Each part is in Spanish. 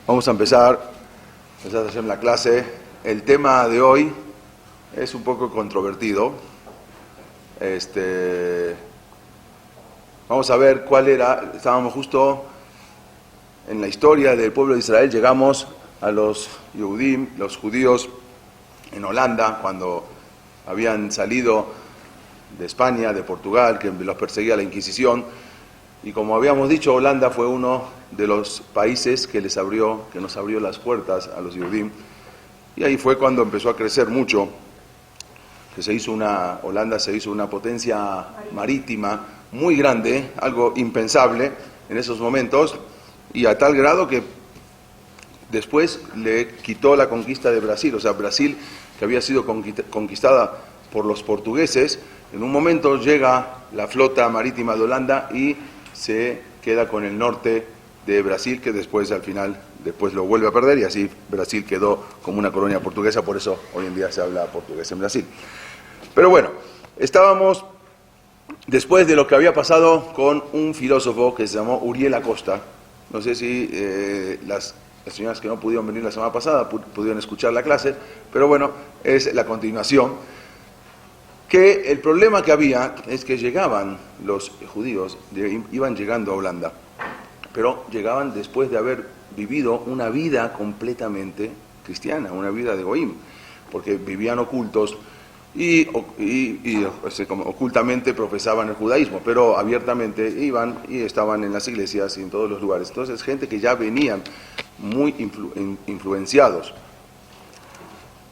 Vamos a empezar la clase. El tema de hoy es un poco controvertido. Vamos a ver cuál era. Estábamos justo en la historia del pueblo de Israel. Llegamos a los Yehudim, los judíos, en Holanda, cuando habían salido de España, de Portugal, que los perseguía la Inquisición. Y como habíamos dicho, Holanda fue uno de los países que nos abrió las puertas a los Yehudim. Y ahí fue cuando empezó a crecer mucho, que Holanda se hizo una potencia marítima muy grande, algo impensable en esos momentos, y a tal grado que después le quitó la conquista de Brasil. O sea, Brasil, que había sido conquistada por los portugueses, en un momento llega la flota marítima de Holanda y se queda con el norte de Brasil, que después lo vuelve a perder, y así Brasil quedó como una colonia portuguesa. Por eso hoy en día se habla portugués en Brasil. Pero bueno, estábamos después de lo que había pasado con un filósofo que se llamó Uriel Acosta. No sé si las señoras que no pudieron venir la semana pasada pudieron escuchar la clase, pero bueno, es la continuación. Que el problema que había es que llegaban los judíos, iban llegando a Holanda, pero llegaban después de haber vivido una vida completamente cristiana, una vida de goim, porque vivían ocultos y como ocultamente profesaban el judaísmo, pero abiertamente iban y estaban en las iglesias y en todos los lugares. Entonces, gente que ya venían muy influenciados.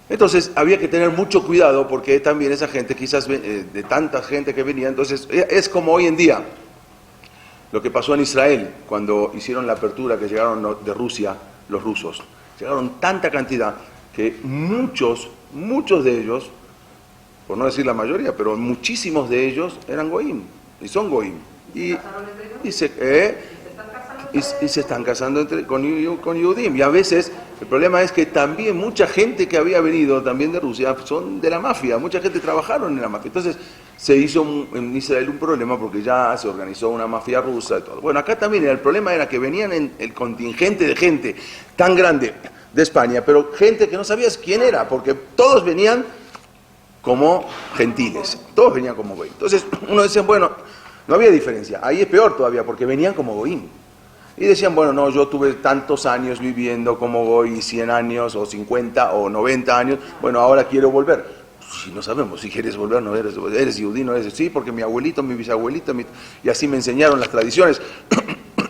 Entonces había que tener mucho cuidado, porque también esa gente, quizás de tanta gente que venía, entonces es como hoy en día lo que pasó en Israel cuando hicieron la apertura, que llegaron de Rusia los rusos. Llegaron tanta cantidad que muchos de ellos, por no decir la mayoría, pero muchísimos de ellos eran goim, y son goim. Y se están casando con Yehudim. Y a veces el problema es que también mucha gente que había venido también de Rusia son de la mafia, mucha gente trabajaron en la mafia. Entonces se hizo en Israel un problema, porque ya se organizó una mafia rusa y todo. Bueno, acá también el problema era que venían en el contingente de gente tan grande de España, pero gente que no sabías quién era, porque todos venían como gentiles, todos venían como goim. Entonces uno decía, bueno, no había diferencia. Ahí es peor todavía, porque venían como goim. Y decían, bueno, no, yo tuve tantos años viviendo como goy, 100 años, o 50, o 90 años, bueno, ahora quiero volver. Si no sabemos si quieres volver, no eres yudí, no eres, sí, porque mi abuelito, mi bisabuelito, y así me enseñaron las tradiciones.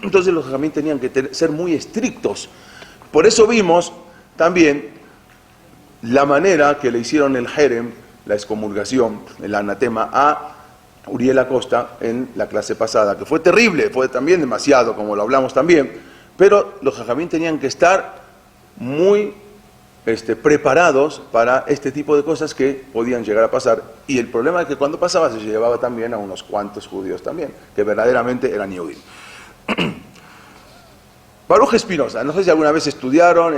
Entonces los jajamín tenían que ser muy estrictos. Por eso vimos también la manera que le hicieron el jerem, la excomulgación, el anatema, a Uriel Acosta en la clase pasada, que fue terrible, fue también demasiado, como lo hablamos también, pero los jajamín tenían que estar muy preparados para este tipo de cosas que podían llegar a pasar. Y el problema es que cuando pasaba se llevaba también a unos cuantos judíos también, que verdaderamente eran Yehudim. Baruch Espinosa, no sé si alguna vez estudiaron,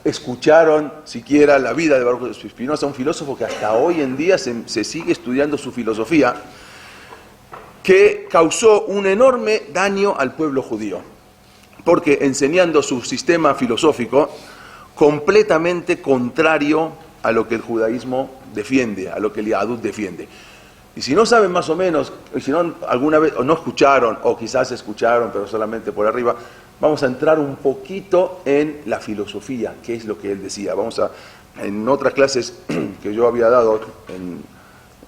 escucharon siquiera la vida de Baruch Espinosa, un filósofo que hasta hoy en día se sigue estudiando su filosofía, que causó un enorme daño al pueblo judío, porque enseñando su sistema filosófico completamente contrario a lo que el judaísmo defiende, a lo que el Yahadut defiende. Y si no saben más o menos, y si no alguna vez o no escucharon, o quizás escucharon pero solamente por arriba, vamos a entrar un poquito en la filosofía, qué es lo que él decía. En otras clases que yo había dado en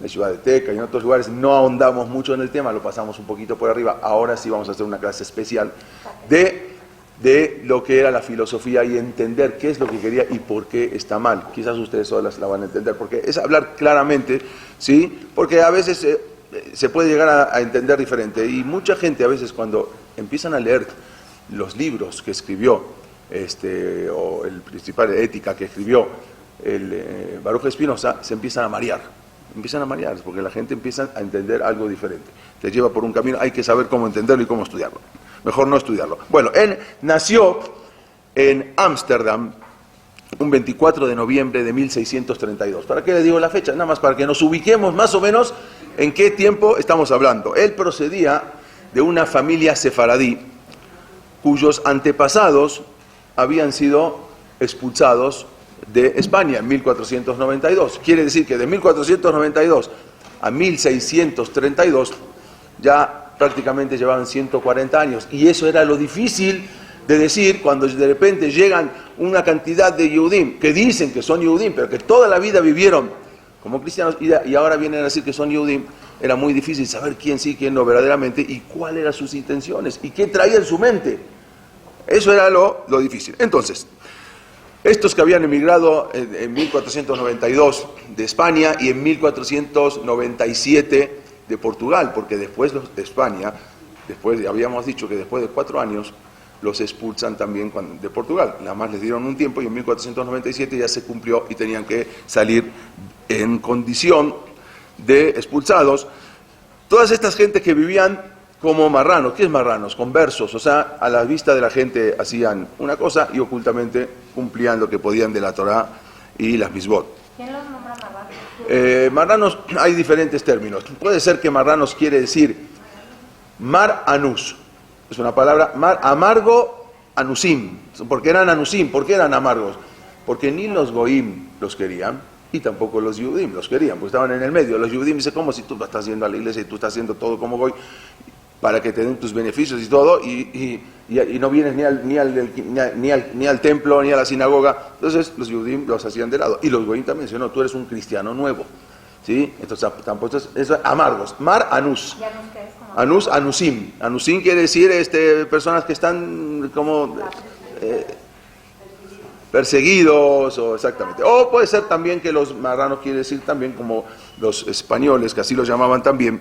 la Ciudad de Teca y en otros lugares, no ahondamos mucho en el tema, lo pasamos un poquito por arriba. Ahora sí vamos a hacer una clase especial de lo que era la filosofía y entender qué es lo que quería y por qué está mal. Quizás ustedes solas la van a entender, porque es hablar claramente, ¿sí? Porque a veces se puede llegar a entender diferente. Y mucha gente a veces, cuando empiezan a leer los libros que escribió, o el principal de ética que escribió el Baruch Espinosa, se empiezan a marear. Porque la gente empieza a entender algo diferente. Te lleva por un camino, hay que saber cómo entenderlo y cómo estudiarlo. Mejor no estudiarlo. Bueno, él nació en Ámsterdam un 24 de noviembre de 1632. ¿Para qué le digo la fecha? Nada más para que nos ubiquemos más o menos en qué tiempo estamos hablando. Él procedía de una familia sefaradí, cuyos antepasados habían sido expulsados de España en 1492. Quiere decir que de 1492 a 1632 ya prácticamente llevaban 140 años. Y eso era lo difícil de decir cuando de repente llegan una cantidad de Yehudim que dicen que son Yehudim, pero que toda la vida vivieron como cristianos y ahora vienen a decir que son Yehudim. Era muy difícil saber quién sí, quién no verdaderamente y cuáles eran sus intenciones y qué traía en su mente. Eso era lo difícil. Entonces, estos que habían emigrado en 1492 de España y en 1497 de Portugal, porque después los de España, después habíamos dicho que después de 4 años los expulsan también de Portugal. Nada más les dieron un tiempo y en 1497 ya se cumplió y tenían que salir en condición de expulsados. Todas estas gentes que vivían como marranos. ¿Qué es marranos? Conversos, o sea, a la vista de la gente hacían una cosa y ocultamente cumplían lo que podían de la Torá y las misbot. ¿Quién los nombra marranos? Marranos, hay diferentes términos. Puede ser que marranos quiere decir mar anus, es una palabra, mar amargo anusim, porque eran anusim. ¿Por qué eran amargos? Porque ni los goim los querían y tampoco los yudim los querían, porque estaban en el medio. Los yudim dicen, ¿cómo si tú estás yendo a la iglesia y tú estás haciendo todo como goy para que te den tus beneficios y todo, y no vienes ni al templo, ni a la sinagoga? Entonces los yudim los hacían de lado. Y los goyim también decían, no, tú eres un cristiano nuevo. ¿Sí? Entonces tampoco es amargos. Mar anus. ¿Y anus qué es? Como Anus, anusim. Anusim quiere decir personas que están como perseguidos, o exactamente. O puede ser también que los marranos quiere decir también como los españoles, que así los llamaban también,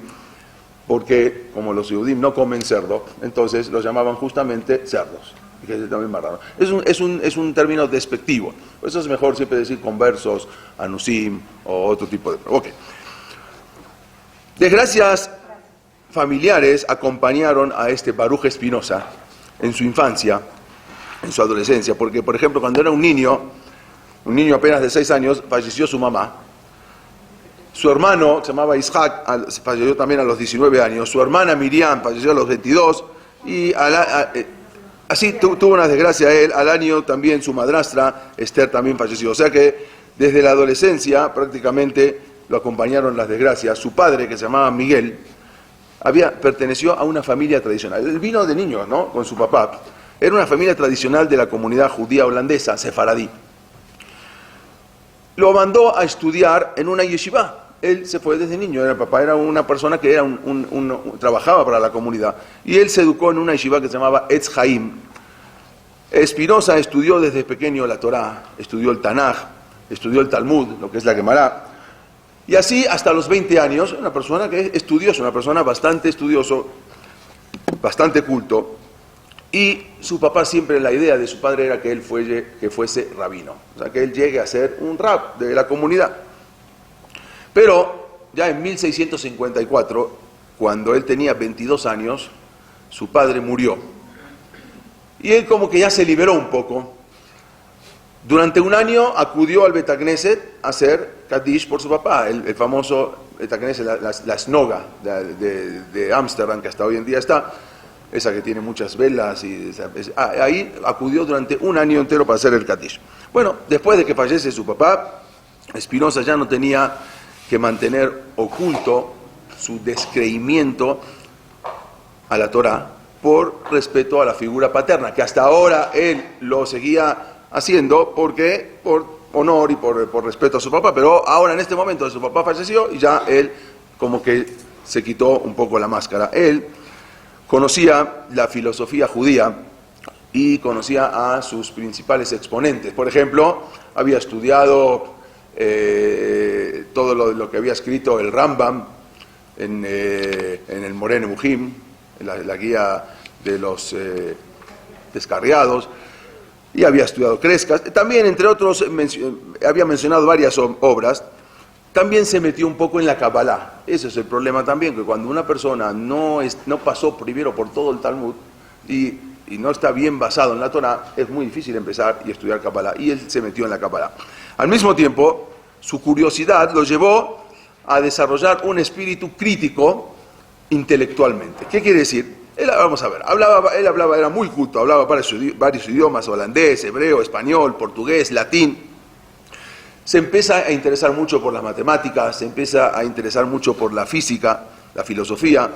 porque como los yudim no comen cerdo, entonces los llamaban justamente cerdos, que es también marrano. Es un término despectivo. Por eso es mejor siempre decir conversos, anusim o otro tipo de... Ok. Desgracias familiares acompañaron a este Baruch Espinosa en su infancia, en su adolescencia, porque por ejemplo cuando era un niño apenas de 6 años, falleció su mamá. Su hermano, que se llamaba Ishak, falleció también a los 19 años. Su hermana Miriam falleció a los 22. Y así tuvo una desgracia él. Al año también su madrastra, Esther, también falleció. O sea que desde la adolescencia prácticamente lo acompañaron las desgracias. Su padre, que se llamaba Miguel, perteneció a una familia tradicional. Él vino de niño, ¿no?, con su papá. Era una familia tradicional de la comunidad judía holandesa, sefaradí. Lo mandó a estudiar en una yeshiva. Él se fue desde niño. El papá era una persona que era trabajaba para la comunidad. Y él se educó en una yeshiva que se llamaba Etz Haim. Espinosa estudió desde pequeño la Torá, estudió el Tanaj, estudió el Talmud, lo que es la Gemara. Y así hasta los 20 años, una persona que es estudiosa, una persona bastante estudioso, bastante culto. Y su papá siempre, la idea de su padre era que él fuese rabino, o sea, que él llegue a ser un rab de la comunidad. Pero ya en 1654, cuando él tenía 22 años, su padre murió. Y él como que ya se liberó un poco. Durante un año acudió al Betagneset a hacer Kaddish por su papá, el famoso Betagneset, la snoga de Ámsterdam, que hasta hoy en día está. Esa que tiene muchas velas, ahí acudió durante un año entero para hacer el Kaddish. Bueno, después de que fallece su papá, Espinosa ya no tenía que mantener oculto su descreimiento a la Torá por respeto a la figura paterna, que hasta ahora él lo seguía haciendo por honor y por respeto a su papá, pero ahora en este momento su papá falleció y ya él como que se quitó un poco la máscara. Él conocía la filosofía judía y conocía a sus principales exponentes. Por ejemplo, había estudiado todo lo que había escrito el Rambam en el Moreh Nevuchim, en la guía de los descarriados, y había estudiado Crescas. También, entre otros, había mencionado varias obras. También se metió un poco en la Kabbalah. Ese es el problema también, que cuando una persona no pasó primero por todo el Talmud y no está bien basado en la Torah, es muy difícil empezar y estudiar Kabbalah. Y él se metió en la Kabbalah. Al mismo tiempo, su curiosidad lo llevó a desarrollar un espíritu crítico intelectualmente. ¿Qué quiere decir? vamos a ver, él hablaba, era muy culto, hablaba varios idiomas, holandés, hebreo, español, portugués, latín. Se empieza a interesar mucho por las matemáticas, se empieza a interesar mucho por la física, la filosofía.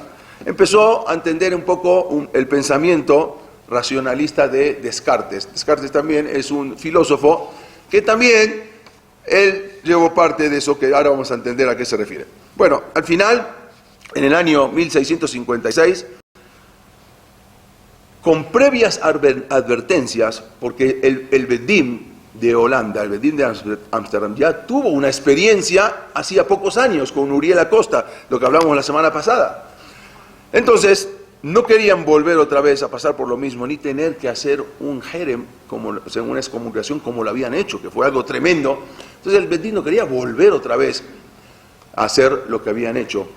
Empezó a entender un poco el pensamiento racionalista de Descartes. Descartes también es un filósofo que también él llevó parte de eso, que ahora vamos a entender a qué se refiere. Bueno, al final, en el año 1656, con previas advertencias, porque el Bedim de Holanda, el Bedim de Ámsterdam, ya tuvo una experiencia hacía pocos años con Uriel Acosta, lo que hablamos la semana pasada. Entonces, no querían volver otra vez a pasar por lo mismo, ni tener que hacer un jerem, una excomulgación como lo habían hecho, que fue algo tremendo. Entonces el Bedim no quería volver otra vez a hacer lo que habían hecho.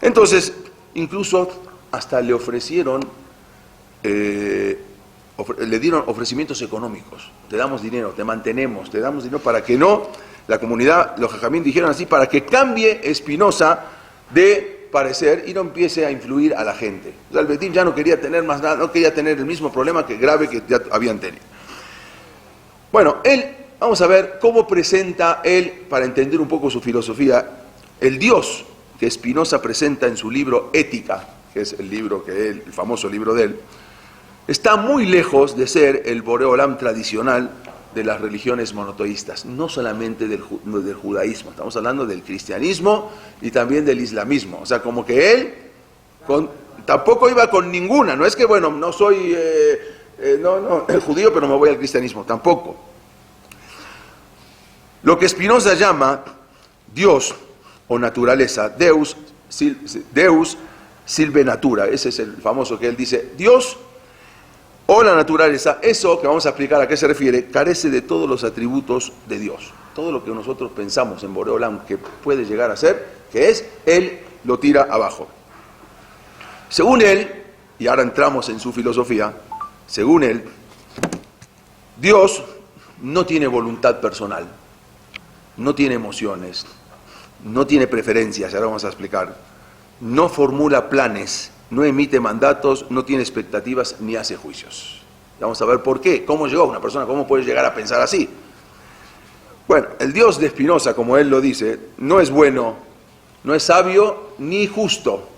Entonces, incluso hasta le ofrecieron, le dieron ofrecimientos económicos. Te damos dinero, te mantenemos, te damos dinero para que no, la comunidad, los jajamín dijeron así, para que cambie Espinosa de parecer y no empiece a influir a la gente. O sea, el Bedim ya no quería tener más nada, no quería tener el mismo problema grave que ya habían tenido. Bueno, vamos a ver cómo presenta él, para entender un poco su filosofía, el Dios que Espinosa presenta en su libro Ética, que es el famoso libro de él, está muy lejos de ser el Boré Olam tradicional de las religiones monoteístas, no solamente del judaísmo, estamos hablando del cristianismo y también del islamismo. O sea, como que él tampoco iba con ninguna, no es que, bueno, no soy judío, pero me voy al cristianismo, tampoco. Lo que Spinoza llama Dios o naturaleza, Deus silve natura, ese es el famoso que él dice, Dios o la naturaleza, eso que vamos a explicar a qué se refiere, carece de todos los atributos de Dios. Todo lo que nosotros pensamos en Boré Olam que puede llegar a ser, que es, él lo tira abajo. Según él, y ahora entramos en su filosofía, según él, Dios no tiene voluntad personal, no tiene emociones, no tiene preferencias, ahora vamos a explicar, no formula planes, no emite mandatos, no tiene expectativas ni hace juicios. Vamos a ver por qué, cómo llegó una persona, cómo puede llegar a pensar así. Bueno, el Dios de Spinoza, como él lo dice, no es bueno, no es sabio ni justo.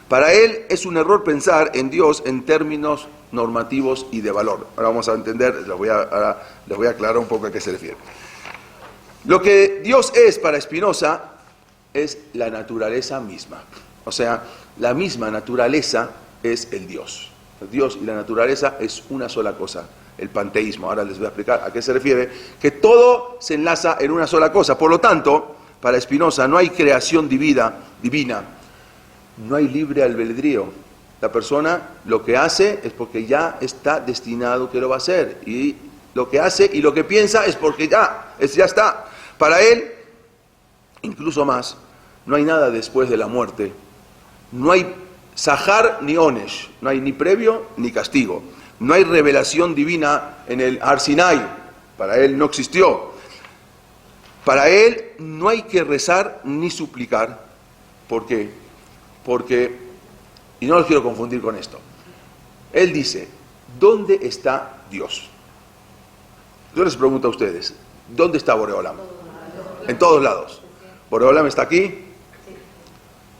Para él es un error pensar en Dios en términos normativos y de valor. Ahora vamos a entender, les voy a aclarar un poco a qué se refiere. Lo que Dios es para Spinoza es la naturaleza misma. O sea, la misma naturaleza es el Dios. El Dios y la naturaleza es una sola cosa, el panteísmo. Ahora les voy a explicar a qué se refiere, que todo se enlaza en una sola cosa. Por lo tanto, para Spinoza no hay creación divina, no hay libre albedrío. La persona lo que hace es porque ya está destinado que lo va a hacer. Y lo que hace y lo que piensa es porque ya está. Para él, incluso más, no hay nada después de la muerte. No hay Sahar ni Onesh, no hay ni previo ni castigo. No hay revelación divina en el Har Sinai, para él no existió. Para él no hay que rezar ni suplicar. ¿Por qué? Porque, y no los quiero confundir con esto, él dice, ¿dónde está Dios? Yo les pregunto a ustedes, ¿dónde está Boré Olam? En todos lados. ¿Boré Olam está aquí?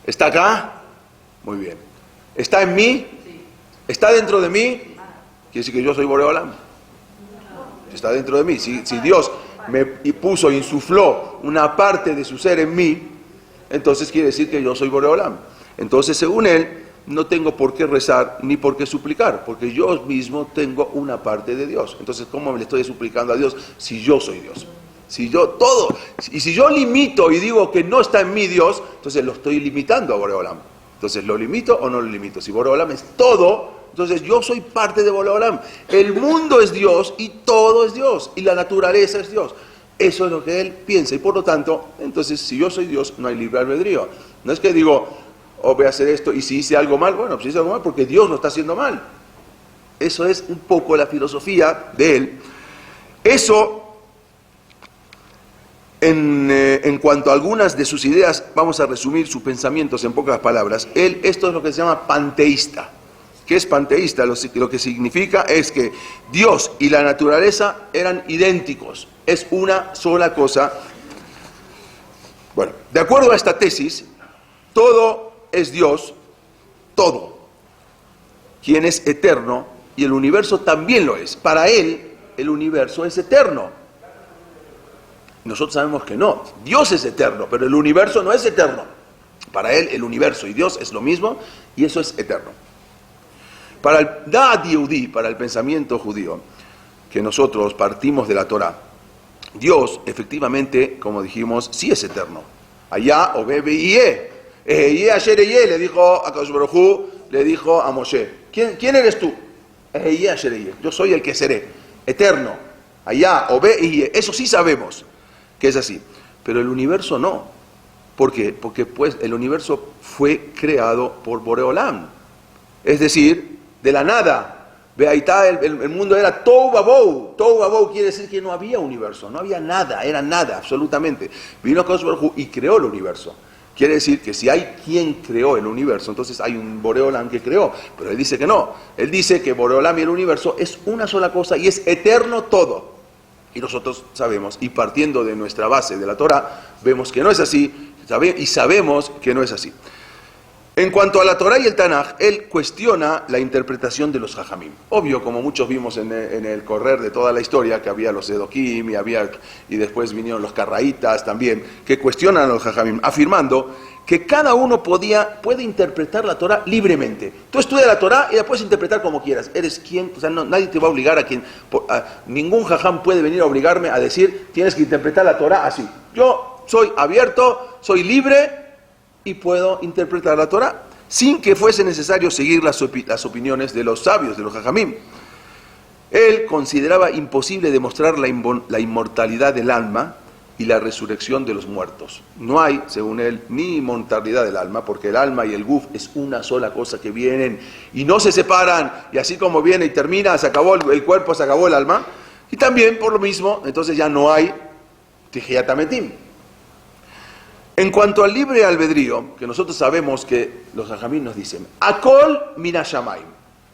¿Está acá? Muy bien. ¿Está en mí? ¿Está dentro de mí? Quiere decir que yo soy Boré Olam. Está dentro de mí. Si Dios me puso, insufló una parte de su ser en mí, entonces quiere decir que yo soy Boré Olam. Entonces, según él, no tengo por qué rezar ni por qué suplicar, porque yo mismo tengo una parte de Dios. Entonces, ¿cómo me le estoy suplicando a Dios si yo soy Dios? Si yo limito y digo que no está en mí Dios, entonces lo estoy limitando a Boré Olam. Entonces, ¿lo limito o no lo limito? Si Boré Olam es todo, entonces yo soy parte de Boré Olam. El mundo es Dios y todo es Dios, y la naturaleza es Dios. Eso es lo que él piensa, y por lo tanto, entonces, si yo soy Dios, no hay libre albedrío. No es que digo, voy a hacer esto, y si hice algo mal, bueno, pues hice algo mal porque Dios lo está haciendo mal. Eso es un poco la filosofía de él. Eso, en cuanto a algunas de sus ideas, vamos a resumir sus pensamientos en pocas palabras. Esto es lo que se llama panteísta. que es panteísta, lo que significa es que Dios y la naturaleza eran idénticos, es una sola cosa. Bueno, de acuerdo a esta tesis, todo es Dios, todo, quien es eterno, y el universo también lo es. Para Él, el universo es eterno. Nosotros sabemos que no, Dios es eterno, pero el universo no es eterno. Para Él, el universo y Dios es lo mismo, y eso es eterno. Para el Da'at Yehudí, para el pensamiento judío, que nosotros partimos de la Torá, Dios, efectivamente, como dijimos, sí es eterno. Allá, Obebe Iye, Asher Iye, le dijo a Kadosh Baruj Hu, le dijo a Moshe, ¿quién eres tú? Iye Asher Iye, yo soy el que seré, eterno. Allá, Obebe Iye, eso sí sabemos que es así. Pero el universo no. ¿Por qué? Porque pues el universo fue creado por Boreolam. Es decir, de la nada. Beaitá, el mundo era Tohu Vabou. Tohu Vabou quiere decir que no había universo, no había nada, era nada, absolutamente. Vino Kadosh Baruj Hu y creó el universo. Quiere decir que si hay quien creó el universo, entonces hay un Boreolam que creó. Pero él dice que no. Él dice que Boreolam y el universo es una sola cosa y es eterno todo. Y nosotros sabemos, y partiendo de nuestra base de la Torah, vemos que no es así, y sabemos que no es así. En cuanto a la Torah y el Tanaj, él cuestiona la interpretación de los Jajamim. Obvio, como muchos vimos en el correr de toda la historia, que había los Edokim y después vinieron los Carraítas también, que cuestionan a los Jajamim, afirmando que cada uno puede interpretar la Torah libremente. Tú estudias la Torah y la puedes interpretar como quieras. Eres quien, o sea, nadie te va a obligar ningún Jajam puede venir a obligarme a decir, tienes que interpretar la Torah así. Yo soy abierto, soy libre, y puedo interpretar la Torah sin que fuese necesario seguir las opiniones de los sabios, de los Jajamim. Él consideraba imposible demostrar la inmortalidad del alma y la resurrección de los muertos. No hay, según él, ni inmortalidad del alma, porque el alma y el guf es una sola cosa que vienen y no se separan, y así como viene y termina, se acabó el cuerpo, se acabó el alma, y también por lo mismo, entonces ya no hay Tihiyat Hametim. En cuanto al libre albedrío, que nosotros sabemos que los Jajamim nos dicen, Akol mina shamayim,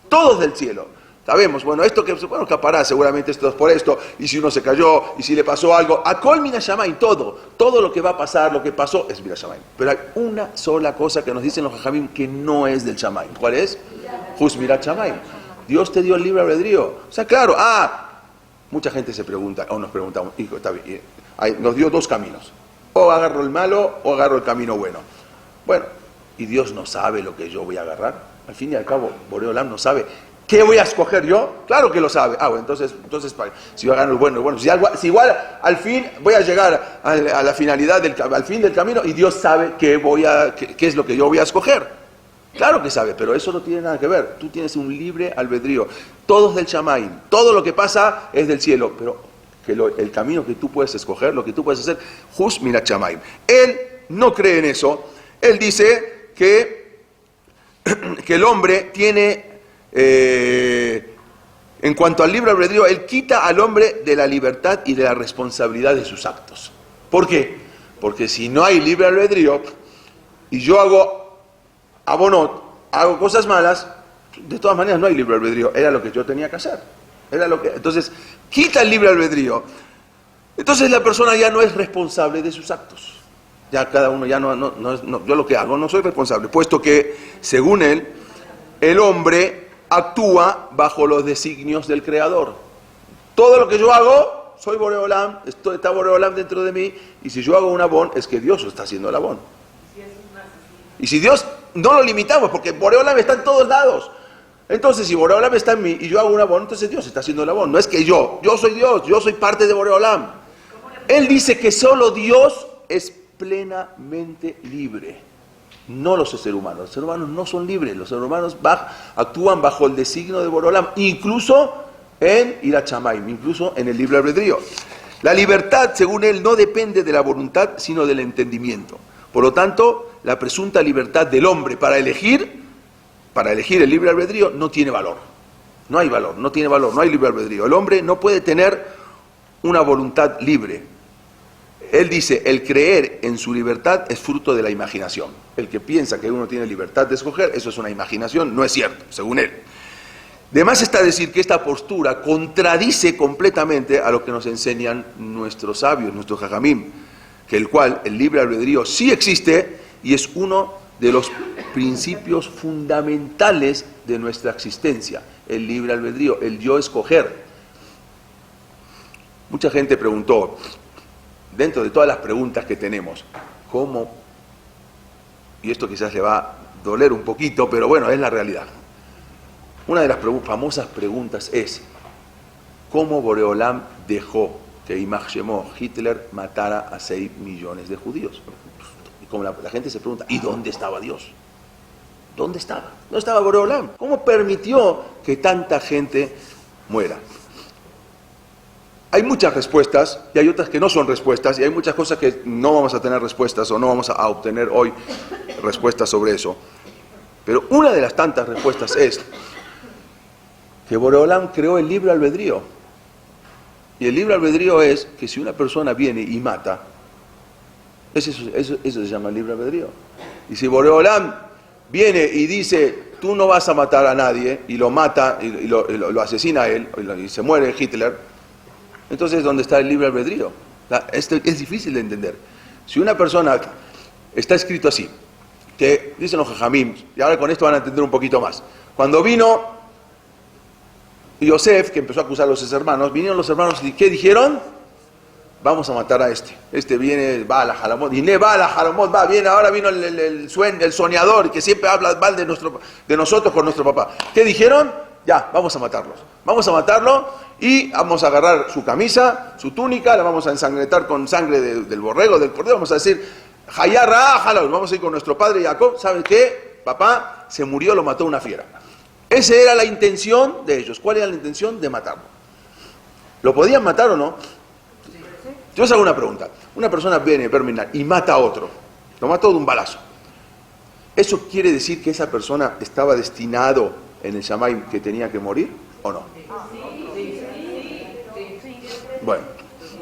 todos del cielo. Sabemos, bueno, esto que, bueno, escapará, seguramente esto es por esto, y si uno se cayó, y si le pasó algo, Akol mina shamayim, todo lo que va a pasar, lo que pasó, es mina shamayim. Pero hay una sola cosa que nos dicen los Jajamim que no es del shamayim. ¿Cuál es? Hus mirat shamayim. Dios te dio el libre albedrío. O sea, claro, mucha gente se pregunta, o nos preguntamos, hijo, está bien, nos dio dos caminos. O agarro el malo o agarro el camino bueno. Bueno, ¿y Dios no sabe lo que yo voy a agarrar? Al fin y al cabo, Boreolam no sabe. ¿Qué voy a escoger yo? Claro que lo sabe. Bueno, entonces si yo agarro el bueno, si igual al fin voy a llegar a la finalidad, al fin del camino, y Dios sabe qué es lo que yo voy a escoger. Claro que sabe, pero eso no tiene nada que ver. Tú tienes un libre albedrío. Todo es del Shamayim. Todo lo que pasa es del cielo, pero el camino que tú puedes escoger, lo que tú puedes hacer, Hus mirat shamayim. Él no cree en eso. Él dice que el hombre tiene, en cuanto al libre albedrío, él quita al hombre de la libertad y de la responsabilidad de sus actos. ¿Por qué? Porque si no hay libre albedrío y yo hago abonot, hago cosas malas, de todas maneras no hay libre albedrío. Era lo que yo tenía que hacer. Entonces, quita el libre albedrío. Entonces la persona ya no es responsable de sus actos. Ya cada uno ya no, yo lo que hago no soy responsable, puesto que, según él, el hombre actúa bajo los designios del Creador. Todo lo que yo hago, soy Boreolam, está Boreolam dentro de mí, y si yo hago un abón, es que Dios lo está haciendo el abón. Y si Dios, no lo limitamos, porque Boreolam está en todos lados. Entonces, si Boreolam está en mí y yo hago un abón, entonces Dios está haciendo el abón. No es que yo soy Dios, yo soy parte de Boreolam. Él dice que solo Dios es plenamente libre, no los seres humanos. Los seres humanos no son libres, los seres humanos actúan bajo el designio de Boreolam, incluso en Irat Shamayim, incluso en el libre albedrío. La libertad, según él, no depende de la voluntad, sino del entendimiento. Por lo tanto, la presunta libertad del hombre para elegir el libre albedrío no tiene valor. No hay valor, no tiene valor, no hay libre albedrío. El hombre no puede tener una voluntad libre. Él dice, el creer en su libertad es fruto de la imaginación. El que piensa que uno tiene libertad de escoger, eso es una imaginación, no es cierto, según él. De más está decir que esta postura contradice completamente a lo que nos enseñan nuestros sabios, nuestros jajamim, que el libre albedrío sí existe y es uno de los principios fundamentales de nuestra existencia. El libre albedrío, el yo escoger. Mucha gente preguntó, dentro de todas las preguntas que tenemos, ¿cómo? Y esto quizás le va a doler un poquito, pero bueno, es la realidad. Una de las famosas preguntas es, ¿cómo Boreolam dejó que Imaj Shemó, Hitler, matara a 6 millones de judíos? Y como la gente se pregunta, ¿y dónde estaba Dios? ¿Dónde estaba? ¿Dónde estaba Boreolam? ¿Cómo permitió que tanta gente muera? Hay muchas respuestas y hay otras que no son respuestas y hay muchas cosas que no vamos a tener respuestas o no vamos a obtener hoy respuestas sobre eso. Pero una de las tantas respuestas es que Boreolam creó el libre albedrío. Y el libre albedrío es que si una persona viene y mata, eso se llama libre albedrío. Y si Boreolam viene y dice, tú no vas a matar a nadie, y lo mata, y lo asesina a él, y se muere Hitler, entonces ¿dónde está el libre albedrío? Esto es difícil de entender. Si una persona, está escrito así, que dicen los jajamim, y ahora con esto van a entender un poquito más. Cuando vino Yosef, que empezó a acusar a los hermanos, vinieron los hermanos y ¿qué dijeron? Vamos a matar a este. Este viene, va a la Jalamot, y va a la Jalamot, viene, ahora vino el soñador, que siempre habla mal de nosotros con nuestro papá. ¿Qué dijeron? Ya, vamos a matarlos. Vamos a matarlo y vamos a agarrar su camisa, su túnica, la vamos a ensangrentar con sangre del borrego, del cordero, vamos a decir, Hayarra, vamos a ir con nuestro padre Jacob, ¿sabe qué? Papá se murió, lo mató una fiera. Esa era la intención de ellos. ¿Cuál era la intención? De matarlo. ¿Lo podían matar o no? Yo os hago una pregunta. Una persona viene y mata a otro. Lo mató de un balazo. ¿Eso quiere decir que esa persona estaba destinado en el Shammai que tenía que morir o no? Bueno,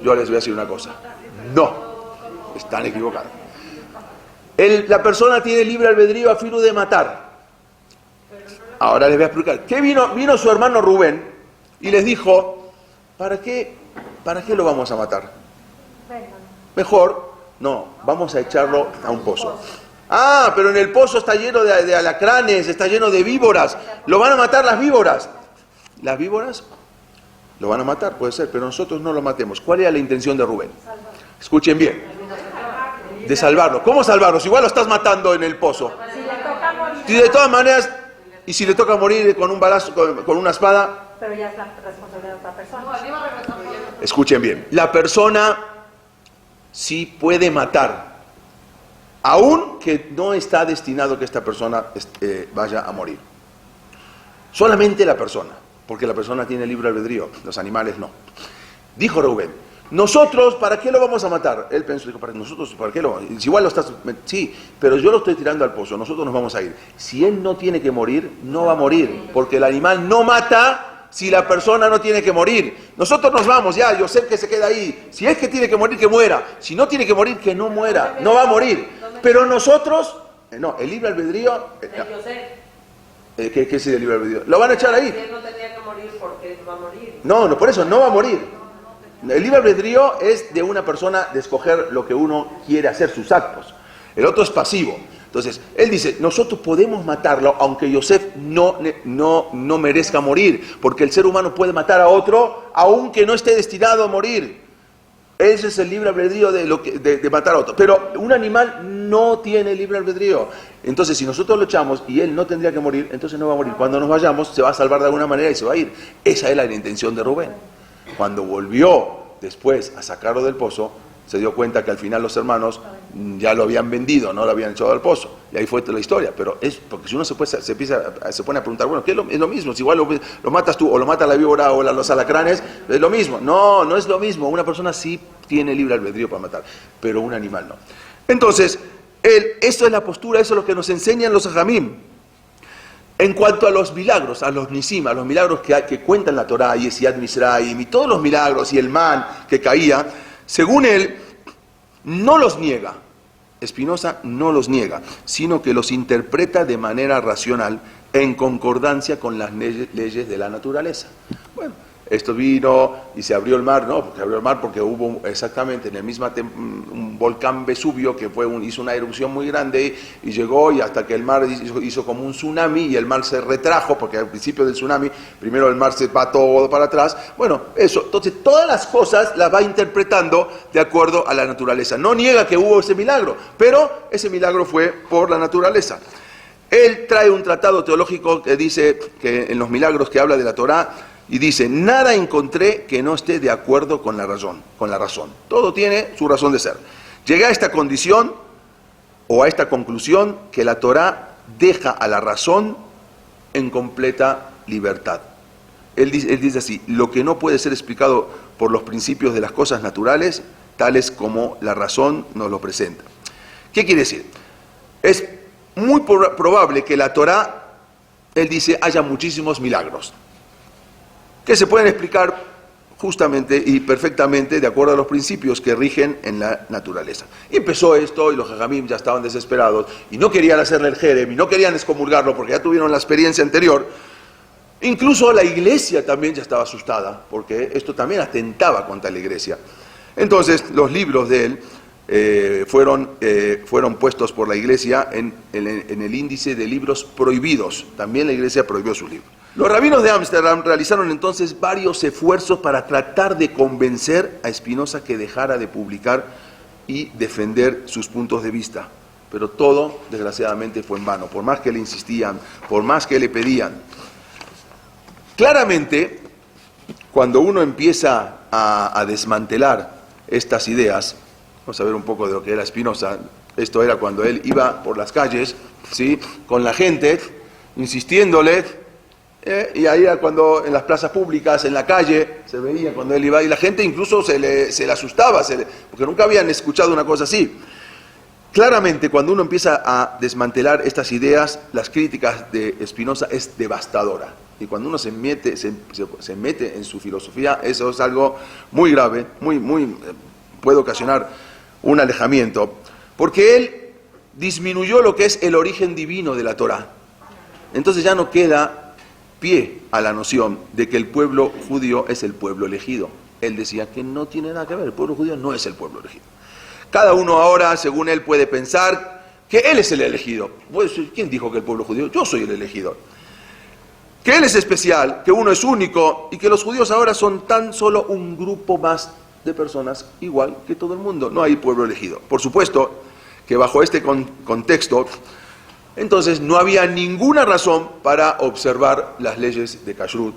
yo les voy a decir una cosa. No. Están equivocados. La persona tiene libre albedrío a fin de matar. Ahora les voy a explicar. ¿Qué vino su hermano Rubén y les dijo, ¿para qué lo vamos a matar? Mejor, no, vamos a echarlo a un pozo. Ah, pero en el pozo está lleno de alacranes, está lleno de víboras. ¿Lo van a matar las víboras? Las víboras lo van a matar, puede ser, pero nosotros no lo matemos. ¿Cuál era la intención de Rubén? Escuchen bien. De salvarlo. ¿Cómo salvarlo? Si igual lo estás matando en el pozo. Si de todas maneras... Y si le toca morir con un balazo, con una espada... Pero ya es la responsabilidad de otra persona. Escuchen bien. La persona sí puede matar, aun que no está destinado que esta persona vaya a morir. Solamente la persona, porque la persona tiene libre albedrío, los animales no. Dijo Rubén, nosotros, ¿para qué lo vamos a matar? Él pensó, dijo, ¿para qué lo vamos a matar? Igual lo estás... Sí, pero yo lo estoy tirando al pozo, nosotros nos vamos a ir. Si él no tiene que morir, no va a morir, porque el animal no mata si la persona no tiene que morir. Nosotros nos vamos, ya, Yosef que se queda ahí. Si es que tiene que morir, que muera. Si no tiene que morir, que no muera, no va a morir. Pero nosotros, no, el libre albedrío... ¿Qué es el libre albedrío? Lo van a echar ahí. Él no tenía que morir porque va a morir. No, por eso, no va a morir. El libre albedrío es de una persona de escoger lo que uno quiere hacer, sus actos. El otro es pasivo. Entonces, él dice, nosotros podemos matarlo, aunque Yosef no merezca morir, porque el ser humano puede matar a otro, aunque no esté destinado a morir. Ese es el libre albedrío de matar a otro. Pero un animal no tiene libre albedrío. Entonces, si nosotros lo echamos y él no tendría que morir, entonces no va a morir. Cuando nos vayamos, se va a salvar de alguna manera y se va a ir. Esa es la intención de Rubén. Cuando volvió después a sacarlo del pozo, se dio cuenta que al final los hermanos ya lo habían vendido, no lo habían echado al pozo. Y ahí fue toda la historia. Pero es porque si uno se pone a preguntar, bueno, ¿qué es lo mismo? Si igual lo matas tú, o lo mata la víbora, o los alacranes, es lo mismo. No, no es lo mismo. Una persona sí tiene libre albedrío para matar, pero un animal no. Entonces, esto es la postura, eso es lo que nos enseñan los hajamim. En cuanto a los milagros, a los nisim, a los milagros que cuentan la Torá, y Yetziat Mitzrayim, y todos los milagros, y el man que caía, según él, no los niega. Spinoza no los niega, sino que los interpreta de manera racional en concordancia con las leyes de la naturaleza. Bueno, esto vino y se abrió el mar, no, porque abrió el mar porque hubo exactamente en el mismo un volcán Vesubio que hizo una erupción muy grande y llegó, y hasta que el mar hizo como un tsunami y el mar se retrajo, porque al principio del tsunami primero el mar se va todo para atrás. Bueno, eso, entonces todas las cosas las va interpretando de acuerdo a la naturaleza. No niega que hubo ese milagro, pero ese milagro fue por la naturaleza. Él trae un tratado teológico que dice que en los milagros que habla de la Torá, y dice: nada encontré que no esté de acuerdo con la razón. Todo tiene su razón de ser. Llegué a esta condición o a esta conclusión que la Torá deja a la razón en completa libertad. Él dice así: lo que no puede ser explicado por los principios de las cosas naturales, tales como la razón nos lo presenta. ¿Qué quiere decir? Es muy probable que la Torá, él dice, haya muchísimos milagros que se pueden explicar justamente y perfectamente de acuerdo a los principios que rigen en la naturaleza. Y empezó esto, y los jajamim ya estaban desesperados, y no querían hacerle el jerem, y no querían excomulgarlo, porque ya tuvieron la experiencia anterior. Incluso la iglesia también ya estaba asustada, porque esto también atentaba contra la iglesia. Entonces, los libros de él fueron puestos por la iglesia en el índice de libros prohibidos. También la iglesia prohibió sus libros. Los rabinos de Ámsterdam realizaron entonces varios esfuerzos para tratar de convencer a Spinoza que dejara de publicar y defender sus puntos de vista. Pero todo, desgraciadamente, fue en vano, por más que le insistían, por más que le pedían. Claramente, cuando uno empieza a desmantelar estas ideas, vamos a ver un poco de lo que era Spinoza. Esto era cuando él iba por las calles, ¿sí?, con la gente, insistiéndole. Y ahí era cuando en las plazas públicas, en la calle, se veía cuando él iba, y la gente incluso se le asustaba, porque nunca habían escuchado una cosa así. Claramente, cuando uno empieza a desmantelar estas ideas, las críticas de Spinoza es devastadora. Y cuando uno se mete en su filosofía, eso es algo muy grave, puede ocasionar un alejamiento, porque él disminuyó lo que es el origen divino de la Torá. Entonces ya no queda pie a la noción de que el pueblo judío es el pueblo elegido. Él decía que no tiene nada que ver, el pueblo judío no es el pueblo elegido. Cada uno ahora, según él, puede pensar que él es el elegido. Pues, ¿quién dijo que el pueblo judío? Yo soy el elegido. Que él es especial, que uno es único, y que los judíos ahora son tan solo un grupo más de personas, igual que todo el mundo. No hay pueblo elegido. Por supuesto que bajo este contexto, entonces no había ninguna razón para observar las leyes de Kashrut,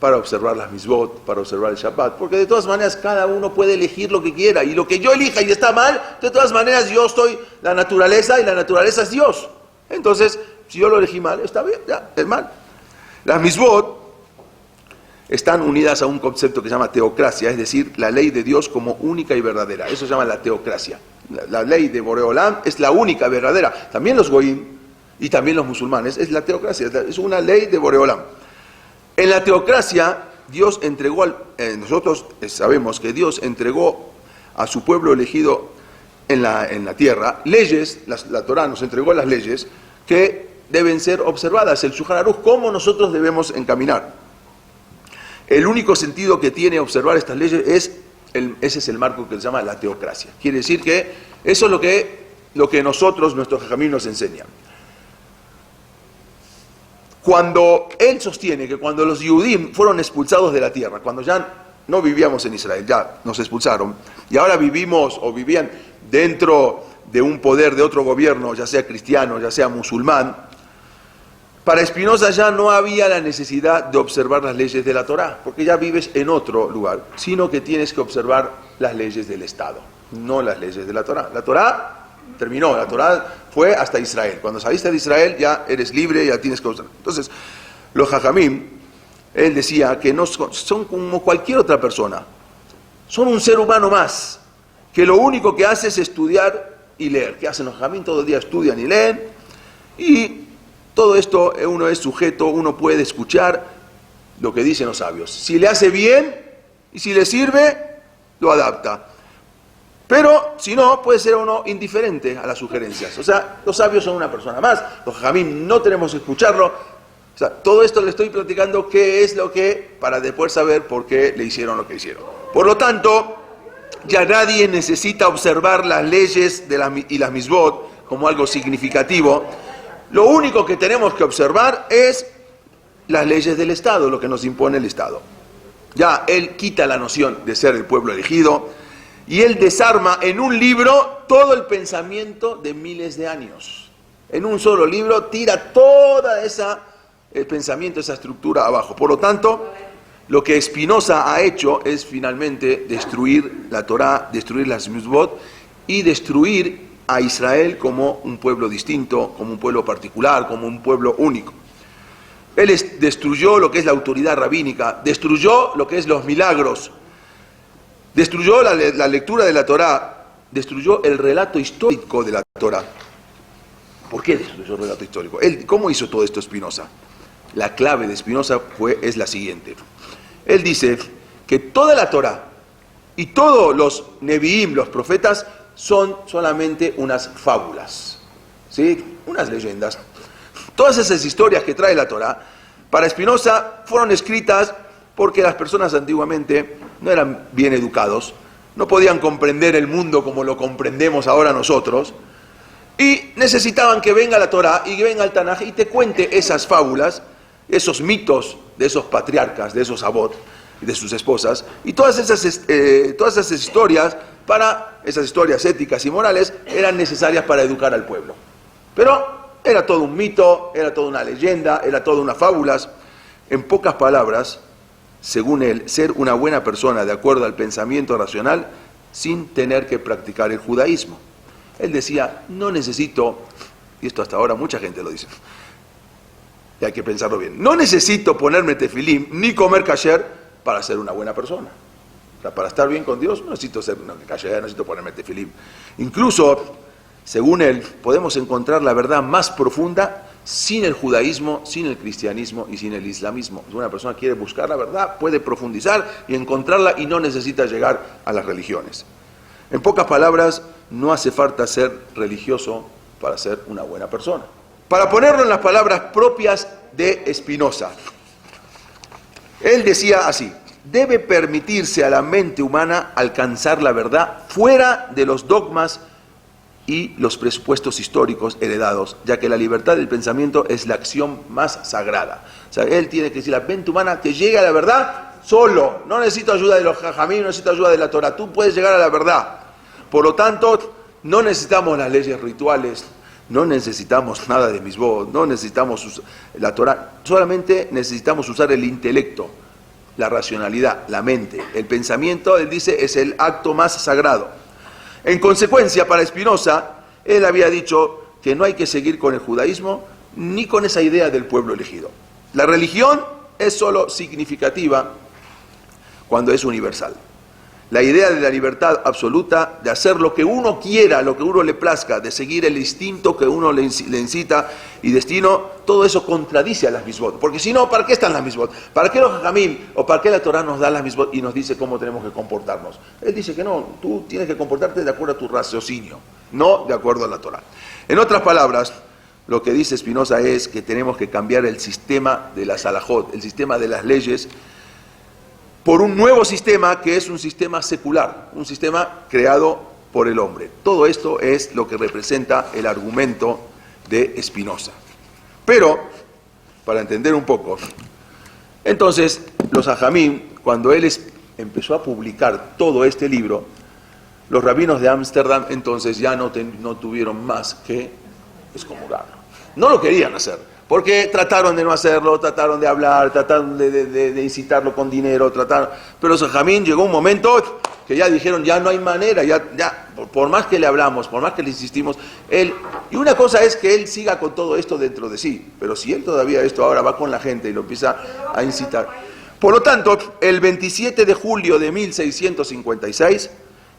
para observar las Mitzvot, para observar el Shabbat, porque de todas maneras cada uno puede elegir lo que quiera, y lo que yo elija y está mal, de todas maneras yo soy la naturaleza y la naturaleza es Dios. Entonces, si yo lo elegí mal, está bien, ya, es mal. Las Mitzvot están unidas a un concepto que se llama teocracia, es decir, la ley de Dios como única y verdadera. Eso se llama la teocracia. La ley de Boreolam es la única verdadera. También los goyim y también los musulmanes, es la teocracia, es una ley de Boreolam. En la teocracia, Dios entregó, nosotros sabemos que Dios entregó a su pueblo elegido en la tierra leyes, la Torá nos entregó las leyes que deben ser observadas, el Shulchan Aruch, cómo nosotros debemos encaminar. El único sentido que tiene observar estas leyes ese es el marco que se llama la teocracia. Quiere decir que eso es lo que nosotros, nuestros jajamim, nos enseñan. Cuando él sostiene que cuando los Yehudim fueron expulsados de la tierra, cuando ya no vivíamos en Israel, ya nos expulsaron, y ahora vivimos o vivían dentro de un poder de otro gobierno, ya sea cristiano, ya sea musulmán, para Spinoza ya no había la necesidad de observar las leyes de la Torá, porque ya vives en otro lugar, sino que tienes que observar las leyes del Estado, no las leyes de la Torá. La Torá terminó, la Torá fue hasta Israel. Cuando saliste de Israel ya eres libre, ya tienes que observar. Entonces, los jajamim, él decía que no son como cualquier otra persona, son un ser humano más, que lo único que hace es estudiar y leer. ¿Qué hacen los jajamim? Todo el día estudian y leen, y todo esto uno es sujeto, uno puede escuchar lo que dicen los sabios. Si le hace bien y si le sirve, lo adapta. Pero, si no, puede ser uno indiferente a las sugerencias. O sea, los sabios son una persona más, los jajamim no tenemos que escucharlo. O sea, todo esto le estoy platicando qué es lo que, para después saber por qué le hicieron lo que hicieron. Por lo tanto, ya nadie necesita observar las leyes y las misbot como algo significativo. Lo único que tenemos que observar es las leyes del Estado, lo que nos impone el Estado. Ya él quita la noción de ser el pueblo elegido y él desarma en un libro todo el pensamiento de miles de años. En un solo libro tira toda el pensamiento, esa estructura abajo. Por lo tanto, lo que Spinoza ha hecho es finalmente destruir la Torá, destruir las mitzvot y destruir a Israel como un pueblo distinto, como un pueblo particular, como un pueblo único. Él destruyó lo que es la autoridad rabínica, destruyó lo que es los milagros, destruyó la lectura de la Torá, destruyó el relato histórico de la Torá. ¿Por qué destruyó el relato histórico? ¿Cómo hizo todo esto Spinoza? La clave de Spinoza es la siguiente. Él dice que toda la Torá y todos los neviim, los profetas, son solamente unas fábulas, ¿sí? Unas leyendas. Todas esas historias que trae la Torá, para Spinoza, fueron escritas porque las personas antiguamente no eran bien educados, no podían comprender el mundo como lo comprendemos ahora nosotros, y necesitaban que venga la Torá y que venga el Tanaj y te cuente esas fábulas, esos mitos de esos patriarcas, de esos abot, de sus esposas, y todas esas historias, esas historias éticas y morales, eran necesarias para educar al pueblo. Pero era todo un mito, era toda una leyenda, era toda una fábulas. En pocas palabras, según él, ser una buena persona de acuerdo al pensamiento racional, sin tener que practicar el judaísmo. Él decía, no necesito, y esto hasta ahora mucha gente lo dice, y hay que pensarlo bien, no necesito ponerme tefilim ni comer kasher para ser una buena persona. O sea, para estar bien con Dios no necesito ser kasher, no necesito ponerme tefilim. Incluso, según él, podemos encontrar la verdad más profunda sin el judaísmo, sin el cristianismo y sin el islamismo. Si una persona quiere buscar la verdad, puede profundizar y encontrarla y no necesita llegar a las religiones. En pocas palabras, no hace falta ser religioso para ser una buena persona. Para ponerlo en las palabras propias de Spinoza, él decía así: debe permitirse a la mente humana alcanzar la verdad fuera de los dogmas y los presupuestos históricos heredados, ya que la libertad del pensamiento es la acción más sagrada. O sea, él tiene que decir a la mente humana que llegue a la verdad solo. No necesito ayuda de los jajamim, no necesito ayuda de la Torah. Tú puedes llegar a la verdad. Por lo tanto, no necesitamos las leyes rituales, no necesitamos nada de misbot, no necesitamos la Torah. Solamente necesitamos usar el intelecto, la racionalidad, la mente. El pensamiento, él dice, es el acto más sagrado. En consecuencia, para Spinoza, él había dicho que no hay que seguir con el judaísmo ni con esa idea del pueblo elegido. La religión es solo significativa cuando es universal. La idea de la libertad absoluta, de hacer lo que uno quiera, lo que uno le plazca, de seguir el instinto que uno le incita y destino, todo eso contradice a las misbot. Porque si no, ¿para qué están las misbot? ¿Para qué los jajamim o para qué la Torah nos da las misbot y nos dice cómo tenemos que comportarnos? Él dice que no, tú tienes que comportarte de acuerdo a tu raciocinio, no de acuerdo a la Torah. En otras palabras, lo que dice Spinoza es que tenemos que cambiar el sistema de las halajot, el sistema de las leyes, por un nuevo sistema que es un sistema secular, un sistema creado por el hombre. Todo esto es lo que representa el argumento de Spinoza. Pero, para entender un poco, entonces los jajamim, cuando él empezó a publicar todo este libro, los rabinos de Ámsterdam entonces ya no tuvieron más que excomulgarlo. No lo querían hacer, porque trataron de no hacerlo, trataron de hablar, trataron de incitarlo con dinero, pero Jajamín llegó un momento que ya dijeron, ya no hay manera, ya por más que le hablamos, por más que le insistimos, y una cosa es que él siga con todo esto dentro de sí, pero si él todavía esto ahora va con la gente y lo empieza a incitar. Por lo tanto, el 27 de julio de 1656,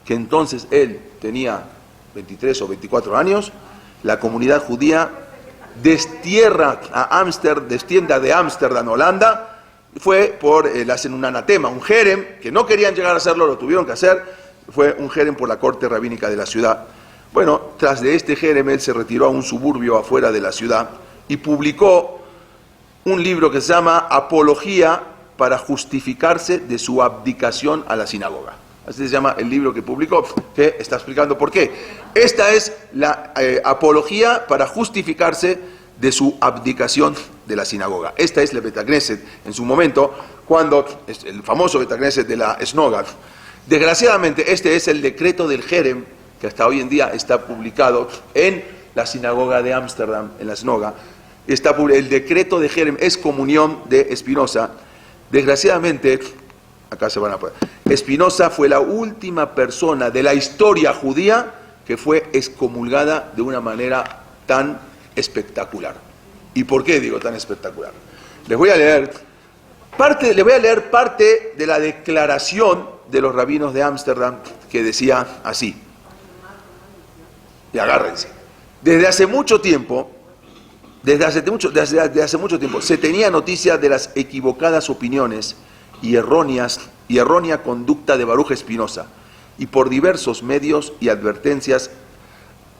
que entonces él tenía 23 o 24 años, la comunidad judía destierra a Ámsterdam, descienda de Ámsterdam, Holanda, le hacen un anatema, un jerem, que no querían llegar a hacerlo, lo tuvieron que hacer, fue un jerem por la corte rabínica de la ciudad. Bueno, tras de este jerem, él se retiró a un suburbio afuera de la ciudad y publicó un libro que se llama Apología para justificarse de su abdicación a la sinagoga. Así se llama el libro que publicó, que está explicando por qué. Esta es la apología para justificarse de su abdicación de la sinagoga. Esta es la Bet Knesset en su momento, cuando el famoso Bet Knesset de la Snoga. Desgraciadamente, este es el decreto del jerem, que hasta hoy en día está publicado en la sinagoga de Ámsterdam, en la Snoga. El decreto de jerem, excomunión de Spinoza. Desgraciadamente, acá se van a poner, Spinoza fue la última persona de la historia judía que fue excomulgada de una manera tan espectacular. ¿Y por qué digo tan espectacular? Les voy a leer parte de la declaración de los rabinos de Ámsterdam, que decía así. Y agárrense. Desde hace mucho tiempo se tenía noticia de las equivocadas opiniones y errónea conducta de Baruch Spinoza, y por diversos medios y advertencias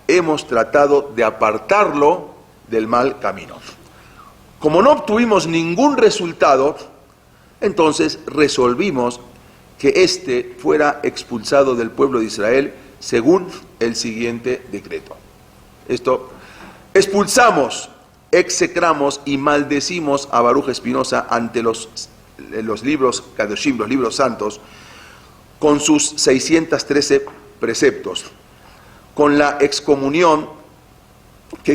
hemos tratado de apartarlo del mal camino. Como no obtuvimos ningún resultado, entonces resolvimos que éste fuera expulsado del pueblo de Israel según el siguiente decreto. Expulsamos, execramos y maldecimos a Baruch Spinoza ante los libros Kadoshim, los libros santos, con sus 613 preceptos, con la excomunión,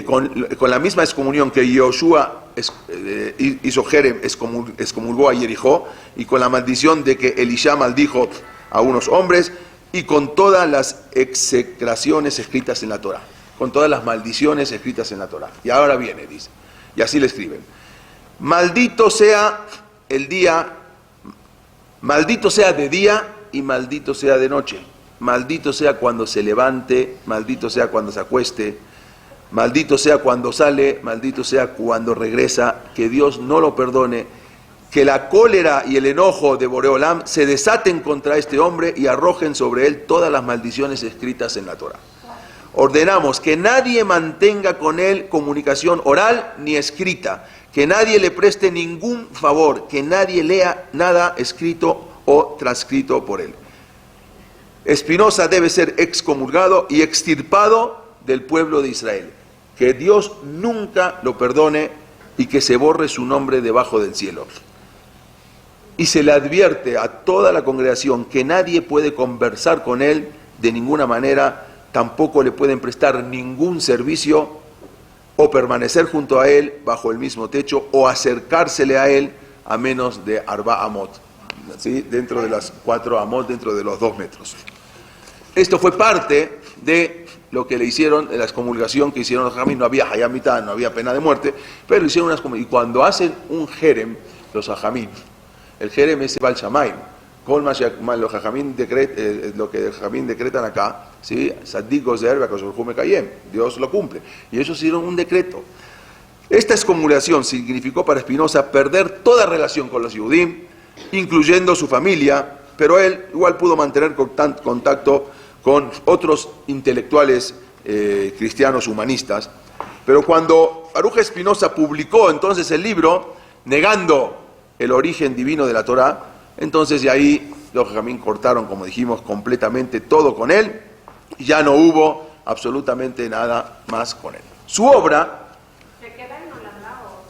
con la misma excomunión que Yoshua hizo jerem, excomulgó a Jericó, y con la maldición de que Elisha maldijo a unos hombres, y con todas las execraciones escritas en la Torah, con todas las maldiciones escritas en la Torah. Y ahora viene, dice, y así le escriben: maldito sea el día, maldito sea de día y maldito sea de noche, maldito sea cuando se levante, maldito sea cuando se acueste, maldito sea cuando sale, maldito sea cuando regresa, que Dios no lo perdone, que la cólera y el enojo de Boreolam se desaten contra este hombre y arrojen sobre él todas las maldiciones escritas en la Torah. Ordenamos que nadie mantenga con él comunicación oral ni escrita, que nadie le preste ningún favor, que nadie lea nada escrito o transcrito por él. Spinoza debe ser excomulgado y extirpado del pueblo de Israel. Que Dios nunca lo perdone y que se borre su nombre debajo del cielo. Y se le advierte a toda la congregación que nadie puede conversar con él de ninguna manera, tampoco le pueden prestar ningún servicio o permanecer junto a él bajo el mismo techo o acercársele a él a menos de Arba Amot, ¿sí? Dentro de las 4 Amot, dentro de los 2 metros. Esto fue parte de lo que le hicieron, de la excomulgación que hicieron los Jajamim. No había Hayam Mitah, no había pena de muerte, pero hicieron unas excomulgaciones. Y cuando hacen un jerem, los Jajamim, el jerem es Baal Shamayim, los Jajamim lo que los Jajamim decretan acá, ¿sí? Saddik Gozer Be'Akadosh Mekayem, Dios lo cumple. Y ellos hicieron un decreto. Esta excomulgación significó para Spinoza perder toda relación con los Yehudim, incluyendo su familia, pero él igual pudo mantener contacto con otros intelectuales cristianos humanistas. Pero cuando Baruch Spinoza publicó entonces el libro, negando el origen divino de la Torah, entonces de ahí los Jajamim cortaron, como dijimos, completamente todo con él, y ya no hubo absolutamente nada más con él. Su obra... ¿Se queda en Holanda o...?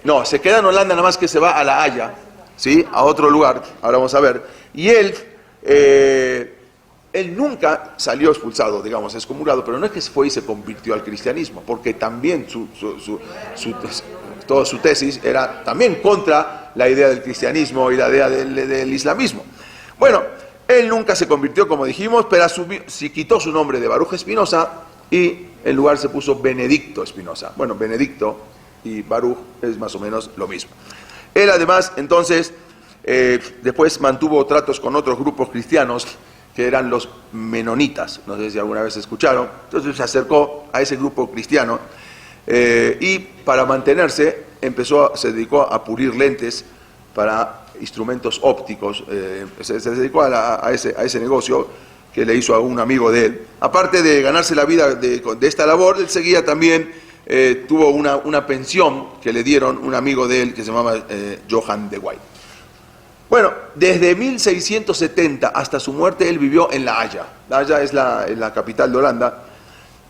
No, se queda en Holanda, nada más que se va a La Haya, ¿sí? A otro lugar, ahora vamos a ver. Y él nunca salió expulsado, digamos, excomulgado, pero no es que fue y se convirtió al cristianismo, porque también toda su tesis era también contra la idea del cristianismo y la idea del islamismo. Bueno, él nunca se convirtió, como dijimos, pero sí quitó su nombre de Baruch Spinoza y en lugar se puso Benedicto Spinoza. Bueno, Benedicto y Baruch es más o menos lo mismo. Él además, entonces, después mantuvo tratos con otros grupos cristianos que eran los menonitas, no sé si alguna vez escucharon. Entonces se acercó a ese grupo cristiano y para mantenerse se dedicó a pulir lentes para instrumentos ópticos, se dedicó a ese negocio que le hizo a un amigo de él. Aparte de ganarse la vida de esta labor, él seguía también, tuvo una pensión que le dieron un amigo de él que se llamaba Johan de Waay. Bueno, desde 1670 hasta su muerte él vivió en La Haya. La Haya es la capital de Holanda.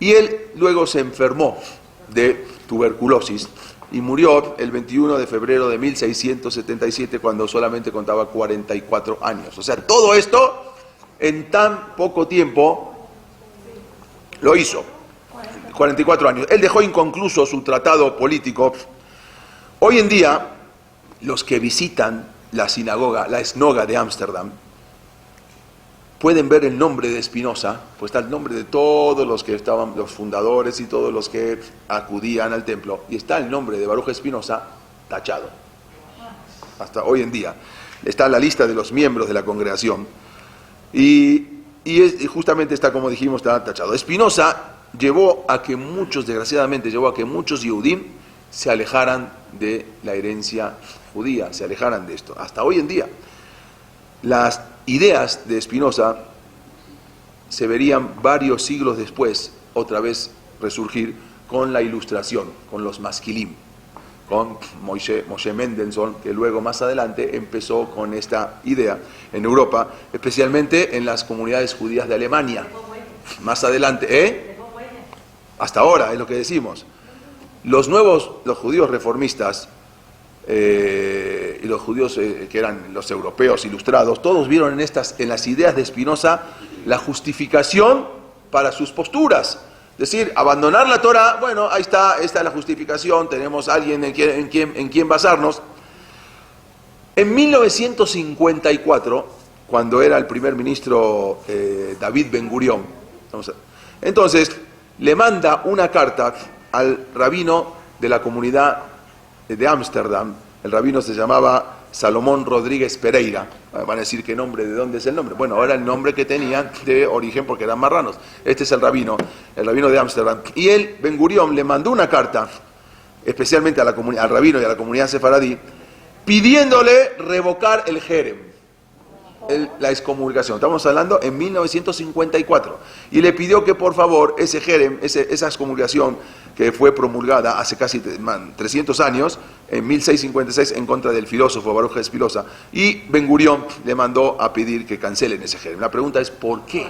Y él luego se enfermó de tuberculosis y murió el 21 de febrero de 1677 cuando solamente contaba 44 años. O sea, todo esto en tan poco tiempo lo hizo. 44 años. Él dejó inconcluso su tratado político. Hoy en día, los que visitan la sinagoga, la Esnoga de Ámsterdam, pueden ver el nombre de Spinoza, pues está el nombre de todos los que estaban, los fundadores y todos los que acudían al templo, y está el nombre de Baruch Spinoza tachado. Hasta hoy en día. Está la lista de los miembros de la congregación, y justamente está, como dijimos, está tachado. Spinoza desgraciadamente llevó a que muchos Yehudim se alejaran de la herencia judía, se alejaran de esto. Hasta hoy en día, las ideas de Spinoza se verían varios siglos después, otra vez resurgir con la Ilustración, con los Maskilim, con Moshe Mendelssohn, que luego más adelante empezó con esta idea en Europa, especialmente en las comunidades judías de Alemania. Más adelante, hasta ahora es lo que decimos. Los judíos reformistas, y los judíos que eran los europeos ilustrados, todos vieron en las ideas de Spinoza la justificación para sus posturas. Es decir, abandonar la Torah, bueno, ahí está, esta es la justificación, tenemos a alguien en quien basarnos. En 1954, cuando era el primer ministro David Ben Gurión, entonces le manda una carta al rabino de la comunidad de Ámsterdam. El rabino se llamaba Salomón Rodríguez Pereira. Van a decir ¿qué nombre? ¿De dónde es el nombre? Bueno, ahora el nombre que tenían de origen porque eran marranos. Este es el rabino de Ámsterdam. Y él, Ben Gurión, le mandó una carta, especialmente al rabino y a la comunidad sefaradí, pidiéndole revocar el jerem, la excomulgación. Estamos hablando en 1954. Y le pidió que por favor ese jerem, esa excomulgación que fue promulgada hace casi 300 años, en 1656, en contra del filósofo Baruch Spinoza, y Ben Gurión le mandó a pedir que cancelen ese jerem. La pregunta es ¿por qué?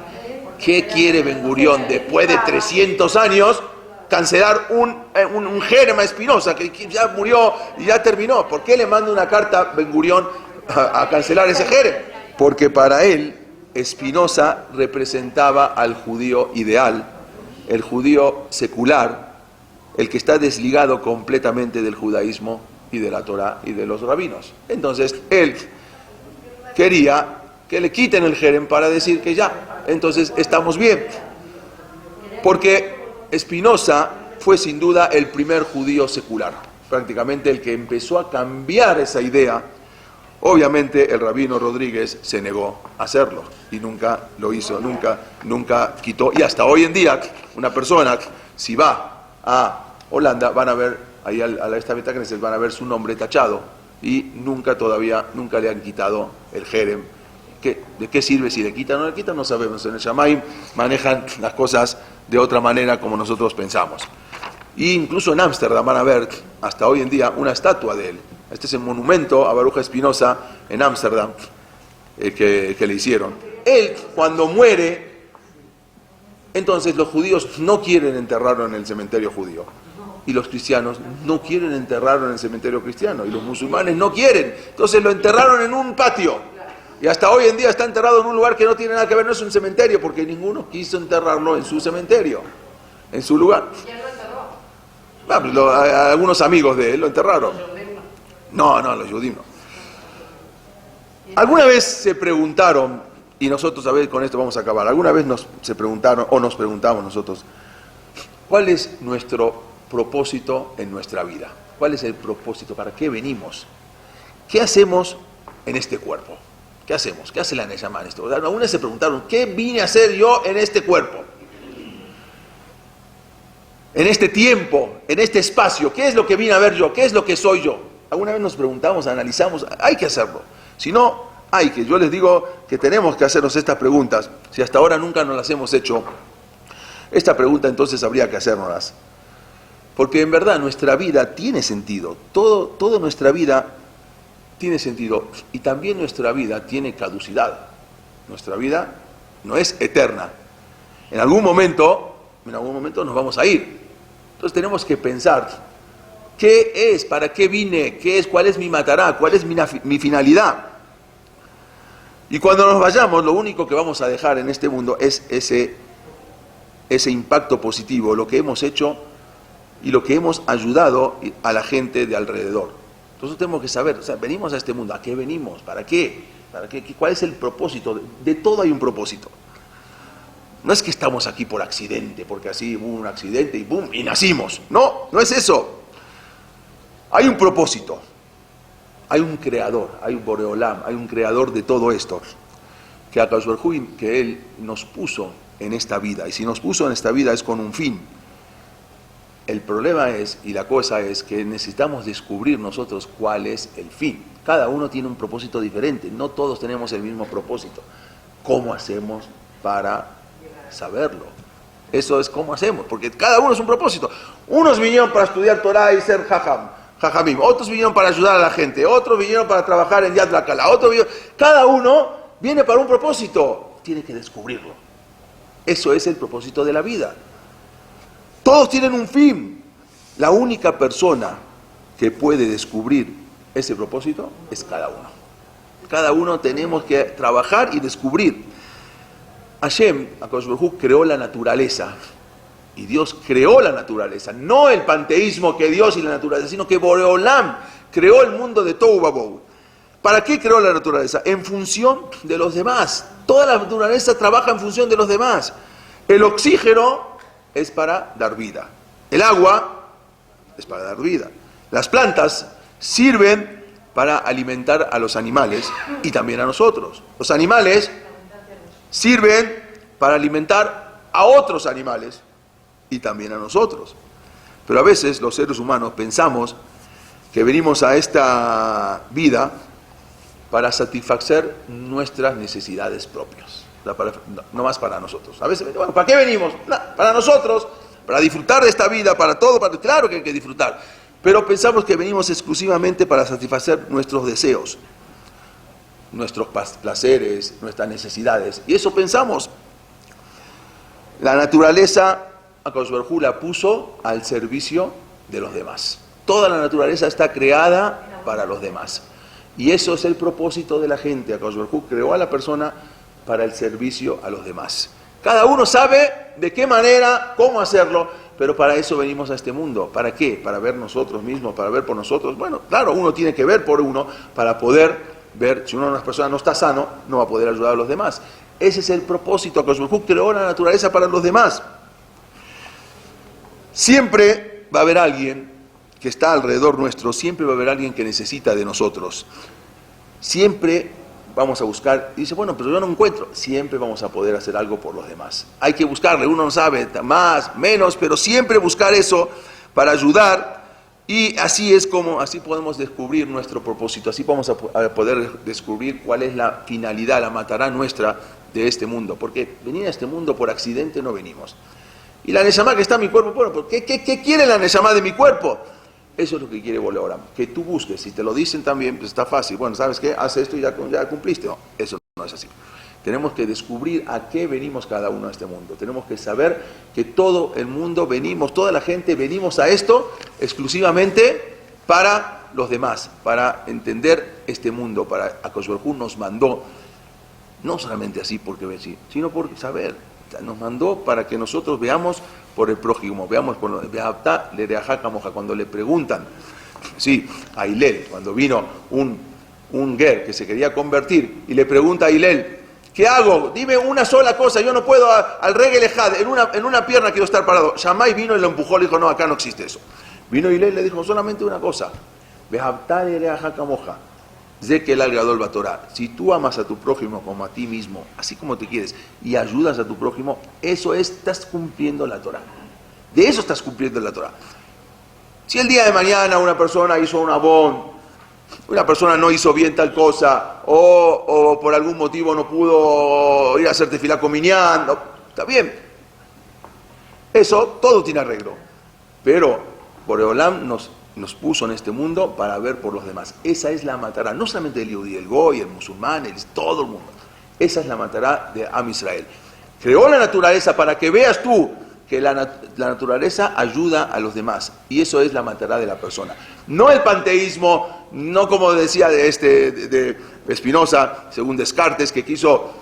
¿Qué quiere Ben Gurión después de 300 años cancelar un jerem a Spinoza que ya murió y ya terminó? ¿Por qué le manda una carta Ben Gurión a cancelar ese jerem? Porque para él Spinoza representaba al judío ideal, el judío secular, el que está desligado completamente del judaísmo y de la Torah y de los rabinos. Entonces él quería que le quiten el jerem para decir que ya, entonces estamos bien. Porque Spinoza fue sin duda el primer judío secular, prácticamente el que empezó a cambiar esa idea. Obviamente el rabino Rodríguez se negó a hacerlo y nunca lo hizo, nunca quitó. Y hasta hoy en día, una persona, si va a Holanda, van a ver, ahí a esta Beit Knesset, van a ver su nombre tachado y nunca le han quitado el jerem. ¿De qué sirve? Si le quitan o no le quitan, no sabemos. En el Shamaim manejan las cosas de otra manera como nosotros pensamos. E incluso en Ámsterdam van a ver, hasta hoy en día, una estatua de él. Este es el monumento a Baruch Spinoza en Ámsterdam que le hicieron. Él, cuando muere, entonces los judíos no quieren enterrarlo en el cementerio judío. Y los cristianos no quieren enterrarlo en el cementerio cristiano. Y los musulmanes no quieren. Entonces lo enterraron en un patio. Y hasta hoy en día está enterrado en un lugar que no tiene nada que ver, no es un cementerio, porque ninguno quiso enterrarlo en su cementerio, en su lugar. ¿Quién lo enterró? Algunos amigos de él lo enterraron. No, los judíos no. ¿Alguna vez se preguntaron, y nosotros, a ver, con esto vamos a acabar, alguna vez nos preguntamos nosotros, ¿cuál es nuestro propósito en nuestra vida? ¿Cuál es el propósito? ¿Para qué venimos? ¿Qué hacemos en este cuerpo? ¿Qué hacemos? ¿Qué hace la Neshama en esto? Alguna vez se preguntaron, ¿qué vine a hacer yo en este cuerpo? En este tiempo, en este espacio, ¿qué es lo que vine a ver yo? ¿Qué es lo que soy yo? Alguna vez nos preguntamos, analizamos, hay que hacerlo. Si no, que yo les digo que tenemos que hacernos estas preguntas. Si hasta ahora nunca nos las hemos hecho, esta pregunta entonces habría que hacérnoslas. Porque en verdad nuestra vida tiene sentido. Toda nuestra vida tiene sentido. Y también nuestra vida tiene caducidad. Nuestra vida no es eterna. En algún momento nos vamos a ir. Entonces tenemos que pensar, ¿qué es? ¿Para qué vine? ¿Qué es? ¿Cuál es mi matará? ¿Cuál es mi finalidad? Y cuando nos vayamos, lo único que vamos a dejar en este mundo es ese impacto positivo, lo que hemos hecho y lo que hemos ayudado a la gente de alrededor. Entonces tenemos que saber, o sea, venimos a este mundo, ¿a qué venimos? ¿Para qué? ¿Cuál es el propósito? De todo hay un propósito. No es que estamos aquí por accidente, porque así hubo un accidente y ¡boom! Y nacimos. No, no es eso. Hay un propósito. Hay un creador, hay un Boreolam, hay un creador de todo esto. Que Akadosh Baruj Hu, que Él nos puso en esta vida. Y si nos puso en esta vida es con un fin. El problema es, y la cosa es, que necesitamos descubrir nosotros cuál es el fin. Cada uno tiene un propósito diferente. No todos tenemos el mismo propósito. ¿Cómo hacemos para saberlo? Eso es cómo hacemos, porque cada uno es un propósito. Unos vinieron para estudiar Torah y ser jajamim, otros vinieron para ayudar a la gente, otros vinieron para trabajar en Yad Lakala, cada uno viene para un propósito, tiene que descubrirlo. Eso es el propósito de la vida. Todos tienen un fin. La única persona que puede descubrir ese propósito es cada uno. Cada uno tenemos que trabajar y descubrir. Hashem, Akadosh Baruj Hu, creó la naturaleza. Y Dios creó la naturaleza. No el panteísmo que Dios y la naturaleza, sino que Boreolam creó el mundo de Tohu Vabohu. ¿Para qué creó la naturaleza? En función de los demás. Toda la naturaleza trabaja en función de los demás. El oxígeno es para dar vida. El agua es para dar vida. Las plantas sirven para alimentar a los animales y también a nosotros. Los animales sirven para alimentar a otros animales y también a nosotros. Pero a veces los seres humanos pensamos que venimos a esta vida para satisfacer nuestras necesidades propias, no más para nosotros. A veces, bueno, ¿para qué venimos? Para nosotros, para disfrutar de esta vida, para todo, claro que hay que disfrutar, pero pensamos que venimos exclusivamente para satisfacer nuestros deseos, nuestros placeres, nuestras necesidades, y eso pensamos. La naturaleza, Akadosh Baruj Hu la puso al servicio de los demás. Toda la naturaleza está creada para los demás. Y eso es el propósito de la gente. Akadosh Baruj Hu creó a la persona para el servicio a los demás. Cada uno sabe de qué manera, cómo hacerlo, pero para eso venimos a este mundo. ¿Para qué? Para ver nosotros mismos, para ver por nosotros. Bueno, claro, uno tiene que ver por uno para poder ver. Si una persona no está sano, no va a poder ayudar a los demás. Ese es el propósito. Akadosh Baruj Hu creó la naturaleza para los demás. Siempre va a haber alguien que está alrededor nuestro, siempre va a haber alguien que necesita de nosotros. Siempre vamos a buscar, y dice, bueno, pero yo no encuentro. Siempre vamos a poder hacer algo por los demás. Hay que buscarle, uno no sabe, más, menos, pero siempre buscar eso para ayudar. Y así es como, así podemos descubrir nuestro propósito, así vamos a poder descubrir cuál es la finalidad, la matará nuestra de este mundo. Porque venir a este mundo por accidente no venimos. Y la Neshama que está en mi cuerpo, bueno, ¿qué quiere la Neshama de mi cuerpo? Eso es lo que quiere Boreolam, que tú busques. Si te lo dicen también, pues está fácil. Bueno, ¿sabes qué? Haz esto y ya cumpliste. No, eso no es así. Tenemos que descubrir a qué venimos cada uno a este mundo. Tenemos que saber que todo el mundo venimos, toda la gente venimos a esto exclusivamente para los demás, para entender este mundo. Para Akadosh Baruj Hu nos mandó, no solamente así porque sí, sino por saber. Nos mandó para que nosotros veamos por el prójimo, veamos por cuando le preguntan, sí, a Hillel, cuando vino un ger que se quería convertir y le pregunta a Hillel, ¿qué hago? Dime una sola cosa, yo no puedo al regel ejad, en una pierna quiero estar parado. Shammai vino y lo empujó, le dijo, no, acá no existe eso. Vino Hillel y le dijo solamente una cosa, si tú amas a tu prójimo como a ti mismo, así como te quieres, y ayudas a tu prójimo, eso estás cumpliendo la Torah. De eso estás cumpliendo la Torah. Si el día de mañana una persona hizo un abón una persona no hizo bien tal cosa, o por algún motivo no pudo ir a hacer tefilá con minyan, está bien. Eso todo tiene arreglo. Pero Boreolam nos puso en este mundo para ver por los demás. Esa es la matará, no solamente el yudí, el goy, el musulmán, todo el mundo. Esa es la matará de Am Israel. Creó la naturaleza para que veas tú que la naturaleza ayuda a los demás. Y eso es la matará de la persona. No el panteísmo, no como decía de Spinoza, según Descartes, que quiso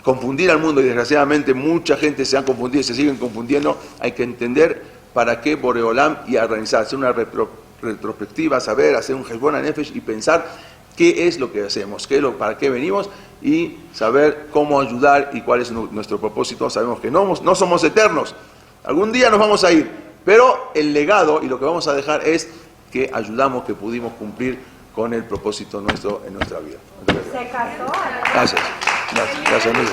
confundir al mundo y desgraciadamente mucha gente se ha confundido y se siguen confundiendo. Hay que entender para qué Boreolam y organizar, hacer una retrospectiva, saber, hacer un Heshbon HaNefesh y pensar qué es lo que hacemos, para qué venimos y saber cómo ayudar y cuál es nuestro propósito. Sabemos que no somos eternos, algún día nos vamos a ir, pero el legado y lo que vamos a dejar es que ayudamos, que pudimos cumplir con el propósito nuestro en nuestra vida. Se casó. Gracias. Gracias, amigo.